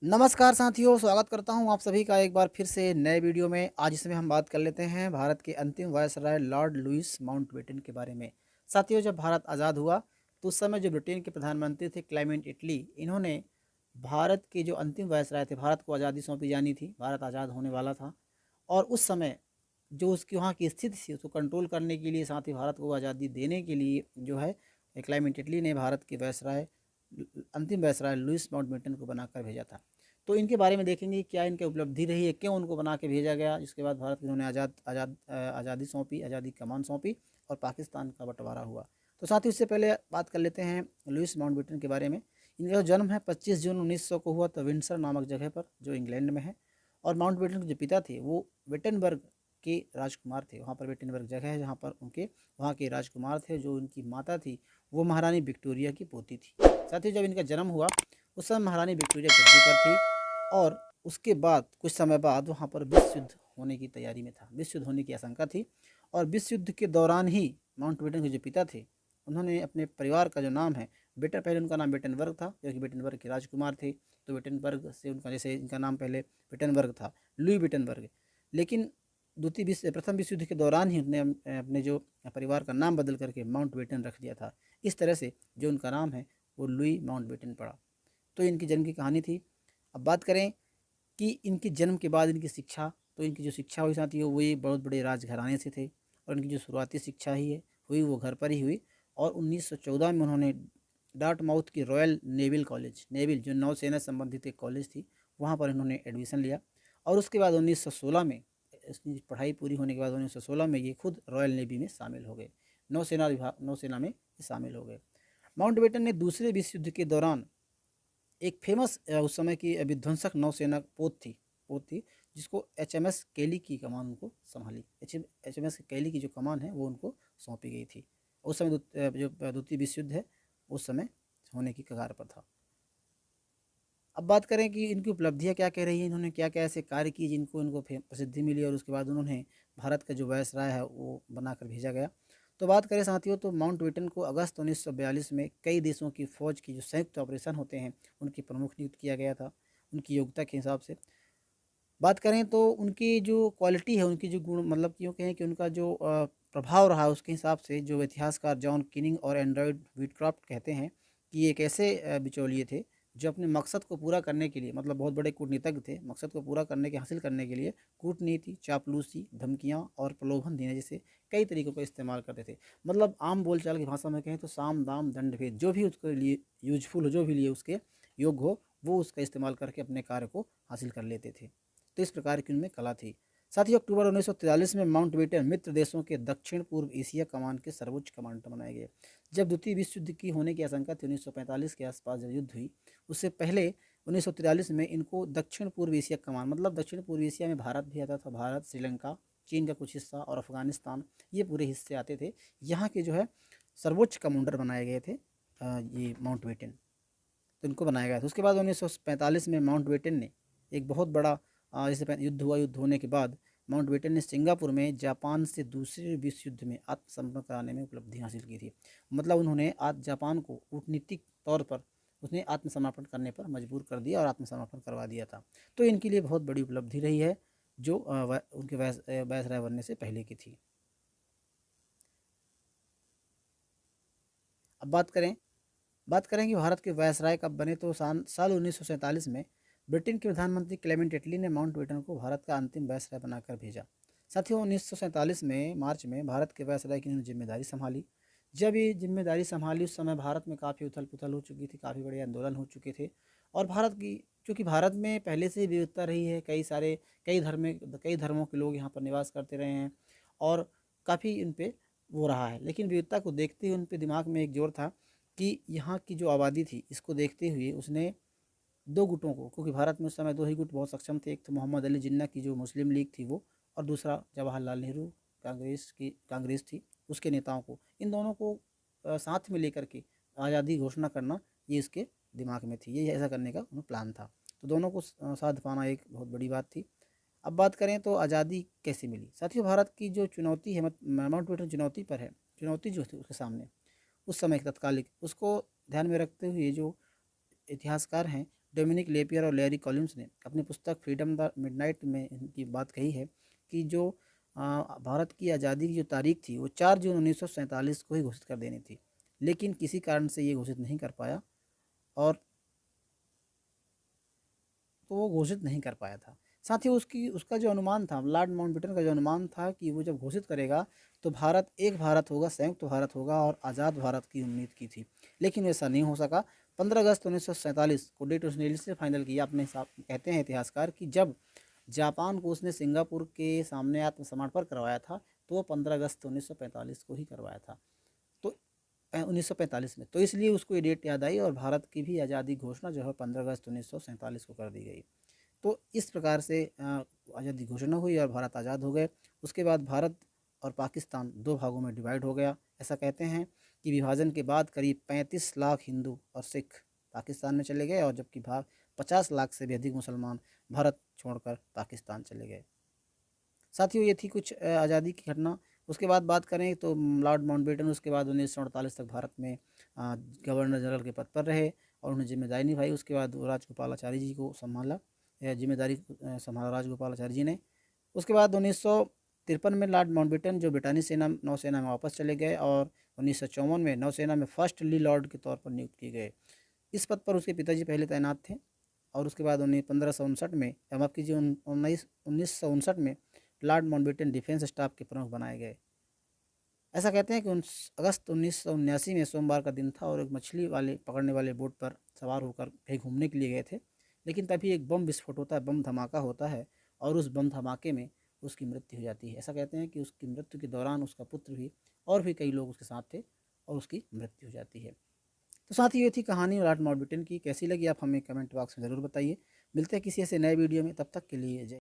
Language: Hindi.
नमस्कार साथियों, स्वागत करता हूं आप सभी का एक बार फिर से नए वीडियो में। आज इसमें हम बात कर लेते हैं भारत के अंतिम वायसराय लॉर्ड लुईस माउंटबेटन के बारे में। साथियों, जब भारत आज़ाद हुआ तो उस समय जो ब्रिटेन के प्रधानमंत्री थे क्लेमेंट इटली, इन्होंने भारत के जो अंतिम वायसराय थे, भारत को आज़ादी सौंपी जानी थी, भारत आज़ाद होने वाला था। और उस समय जो उसकी वहाँ की स्थिति थी उसको कंट्रोल करने के लिए, साथ ही भारत को आज़ादी देने के लिए जो है क्लेमेंट इटली ने भारत के वायसराय अंतिम वायसराय लुईस माउंटबेटन को बनाकर भेजा था। तो इनके बारे में देखेंगे क्या इनकी उपलब्धि रही है, क्यों उनको बना के भेजा गया। इसके बाद भारत को इन्होंने आज़ादी सौंपी, आज़ादी कमान सौंपी और पाकिस्तान का बंटवारा हुआ। तो साथ ही उससे पहले बात कर लेते हैं लुईस माउंटबेटन के बारे में। इनका जन्म है 25 जून 1900 को हुआ, तो विंडसर नामक जगह पर जो इंग्लैंड में है। और माउंटबेटन के जो पिता थे वो विटनबर्ग के राजकुमार थे। वहाँ पर विटनबर्ग जगह है जहाँ पर उनके वहाँ के राजकुमार थे। जो उनकी माता थी वो महारानी विक्टोरिया की पोती थी। साथ ही जब इनका जन्म हुआ उस समय महारानी विक्टोरिया गद्दी पर थी। और उसके बाद कुछ समय बाद वहाँ पर विश्व युद्ध होने की तैयारी में था, विश्व युद्ध होने की आशंका थी। और विश्व युद्ध के दौरान ही माउंटबेटन के जो पिता थे उन्होंने अपने परिवार का जो नाम है बेटर, पहले उनका नाम बेटनबर्ग था क्योंकि बेटनबर्ग के राजकुमार थे। तो बेटनबर्ग से उनका, जैसे इनका नाम पहले बेटनबर्ग था, लुई बेटनबर्ग। लेकिन प्रथम विश्व युद्ध के दौरान ही उन्होंने अपने जो परिवार का नाम बदल करके माउंटबेटन रख दिया था। इस तरह से जो उनका नाम है वो लुई माउंटबेटन पड़ा। तो इनकी जन्म की कहानी थी। अब बात करें कि इनके जन्म के बाद इनकी शिक्षा, तो इनकी जो शिक्षा हुई साथी वो ये बहुत बड़े राजघराने से थे। और इनकी जो शुरुआती शिक्षा ही है हुई वो घर पर ही हुई। और 1914 में उन्होंने डार्टमाउथ की रॉयल नेविल कॉलेज, नेविल जो नौसेना संबंधित एक कॉलेज थी, वहाँ पर इन्होंने एडमिशन लिया। और उसके बाद 1916 में इसकी पढ़ाई पूरी होने के बाद 1916 में ये खुद रॉयल नेवी में शामिल हो गए, नौसेना में शामिल हो गए। माउंटबेटन ने दूसरे विश्व युद्ध के दौरान एक फेमस उस समय की विध्वंसक नौसेना पोत थी जिसको एचएमएस केली की कमान उनको संभाली। एचएमएस केली की जो कमान है वो उनको सौंपी गई थी। उस समय जो द्वितीय विश्व युद्ध है उस समय होने की कगार पर था। अब बात करें कि इनकी उपलब्धियां क्या कह रही हैं, इन्होंने क्या क्या ऐसे कार्य किए जिनको इनको प्रसिद्धि मिली और उसके बाद उन्होंने भारत का जो वायसराय है वो बनाकर भेजा गया। तो बात करें साथियों तो माउंटबेटन को अगस्त 1942 में कई देशों की फ़ौज की जो संयुक्त ऑपरेशन होते हैं उनकी प्रमुख नियुक्त किया गया था, उनकी योग्यता के हिसाब से। बात करें तो उनकी जो क्वालिटी है, उनकी जो गुण, मतलब यूँ कहें कि उनका जो प्रभाव रहा उसके हिसाब से जो इतिहासकार जॉन किनिंग और एंड्रॉयड व्हिटक्रॉफ्ट कहते हैं कि ये एक ऐसे बिचौलिए थे जो अपने मकसद को पूरा करने के लिए, मतलब बहुत बड़े कूटनीतिज्ञ थे, मकसद को पूरा करने के हासिल करने के लिए कूटनीति, चापलूसी, धमकियाँ और प्रलोभन देने जैसे कई तरीकों का इस्तेमाल करते थे। मतलब आम बोलचाल की भाषा में कहें तो साम दाम दंड भेद, जो भी उसके लिए यूजफुल हो, जो भी लिए उसके योग्य हो, वो उसका इस्तेमाल करके अपने कार्य को हासिल कर लेते थे। तो इस प्रकार की उनमें कला थी। साथ ही अक्टूबर 1943 में माउंटबेटन मित्र देशों के दक्षिण पूर्व एशिया कमान के सर्वोच्च कमांडर बनाए गए। जब द्वितीय विश्व युद्ध की होने की आशंका थी 1945 के आसपास जब युद्ध हुई, उससे पहले 1943 में इनको दक्षिण पूर्व एशिया कमान, मतलब दक्षिण पूर्व एशिया में भारत भी आता था, भारत, श्रीलंका, चीन का कुछ हिस्सा और अफगानिस्तान, ये पूरे हिस्से आते थे। यहाँ के जो है सर्वोच्च कमांडर बनाए गए थे ये माउंटबेटन, तो इनको बनाया गया था। उसके बाद 1945 में माउंटबेटन ने एक बहुत बड़ा जैसे युद्ध हुआ, युद्ध होने के बाद माउंटबेटन ने सिंगापुर में जापान से दूसरे विश्व युद्ध में आत्मसमर्पण कराने में उपलब्धि हासिल की थी। मतलब उन्होंने आज जापान को कूटनीतिक तौर पर उसने आत्मसमर्पण करने पर मजबूर कर दिया और आत्मसमर्पण करवा दिया था। तो इनके लिए बहुत बड़ी उपलब्धि रही है जो उनके वायसराय बनने से पहले की थी। अब बात करें कि भारत के वायसराय कब बने, तो साल 1947 में ब्रिटेन के प्रधानमंत्री क्लेमेंट एटली ने माउंटबेटन को भारत का अंतिम वायसराय बनाकर भेजा। साथियों, 1947 में मार्च में भारत के वायसराय की इन्होंने जिम्मेदारी संभाली। जब ये जिम्मेदारी संभाली उस समय भारत में काफ़ी उथल पुथल हो चुकी थी, काफ़ी बड़े आंदोलन हो चुके थे। और भारत की, क्योंकि भारत में पहले से ही विविधता रही है, कई धर्मों के लोग यहाँ पर निवास करते रहे हैं और काफ़ी इन पे वो रहा है। लेकिन विविधता को देखते हुए उन पे दिमाग में एक जोर था कि यहाँ की जो आबादी थी इसको देखते हुए उसने दो गुटों को, क्योंकि भारत में उस समय दो ही गुट बहुत सक्षम थे, एक तो मोहम्मद अली जिन्ना की जो मुस्लिम लीग थी वो, और दूसरा जवाहरलाल नेहरू कांग्रेस थी, उसके नेताओं को, इन दोनों को साथ में लेकर के आज़ादी घोषणा करना ये इसके दिमाग में थी, ये ऐसा करने का उन्हें प्लान था। तो दोनों को साथ पाना एक बहुत बड़ी बात थी। अब बात करें तो आज़ादी कैसे मिली। साथियों, भारत की जो चुनौती है, माउंटबेटन चुनौती पर है, चुनौती जो थी उसके सामने उस समय तत्कालिक, उसको ध्यान में रखते हुए जो इतिहासकार हैं डोमिनिक लेपियर और लैरी कॉलिन्स ने अपनी पुस्तक फ्रीडम द मिडनाइट में इनकी बात कही है कि जो भारत की आज़ादी की जो तारीख थी वो 4 जून 1947 को ही घोषित कर देनी थी, लेकिन किसी कारण से ये घोषित नहीं कर पाया और तो वो घोषित नहीं कर पाया था। साथ ही उसका जो अनुमान था, लॉर्ड माउंटबेटन का जो अनुमान था कि वो जब घोषित करेगा तो भारत एक भारत होगा, संयुक्त भारत होगा और आज़ाद भारत की उम्मीद की थी, लेकिन वैसा नहीं हो सका। 15 अगस्त 1947 को डेट उसने इसलिए फाइनल किया, अपने हिसाब कहते हैं इतिहासकार कि जब जापान को उसने सिंगापुर के सामने आत्मसमर्पण करवाया था, तो वो 15 अगस्त 1945 को ही करवाया था। तो 1945 में, तो इसलिए उसको ये डेट याद आई और भारत की भी आज़ादी घोषणा जो है 15 अगस्त 1947 को कर दी गई। तो इस प्रकार से आज़ादी घोषणा हुई और भारत आज़ाद हो गए। उसके बाद भारत और पाकिस्तान दो भागों में डिवाइड हो गया। ऐसा कहते हैं कि विभाजन के बाद करीब 35 लाख हिंदू और सिख पाकिस्तान में चले गए और जबकि 50 लाख से भी अधिक मुसलमान भारत छोड़कर पाकिस्तान चले गए। साथियों, ये थी कुछ आज़ादी की घटना। उसके बाद बात करें तो लॉर्ड माउंटबेटन उसके बाद 1948 तक भारत में गवर्नर जनरल के पद पर रहे और उन्हें जिम्मेदारी निभाई। उसके बाद राजगोपालाचारी जी को संभाला, जिम्मेदारी संभाला राजगोपालाचारी जी ने। उसके बाद 1953 में लॉर्ड माउंटबेटन जो ब्रिटानी नौसेना में वापस चले गए और 1954 में नौसेना में फर्स्ट ली लॉर्ड के तौर पर नियुक्त किए गए। इस पद पर उसके पिताजी पहले तैनात थे और उसके बाद 1559 में, माफ़ कीजिए 1959 में लॉर्ड माउंटबेटन डिफेंस स्टाफ के प्रमुख बनाए गए। ऐसा कहते हैं कि अगस्त 1979 में सोमवार का दिन था और एक मछली वाले पकड़ने वाले बोट पर सवार होकर कहीं घूमने के लिए गए थे, लेकिन तभी एक बम विस्फोट होता है, बम धमाका होता है और उस बम धमाके में उसकी मृत्यु हो जाती है। ऐसा कहते हैं कि उसकी मृत्यु के दौरान उसका पुत्र भी और भी कई लोग उसके साथ थे और उसकी मृत्यु हो जाती है। तो साथ ही ये थी कहानी लॉर्ड माउंटबेटन की। कैसी लगी आप हमें कमेंट बॉक्स में ज़रूर बताइए। मिलते हैं किसी ऐसे नए वीडियो में, तब तक के लिए जय।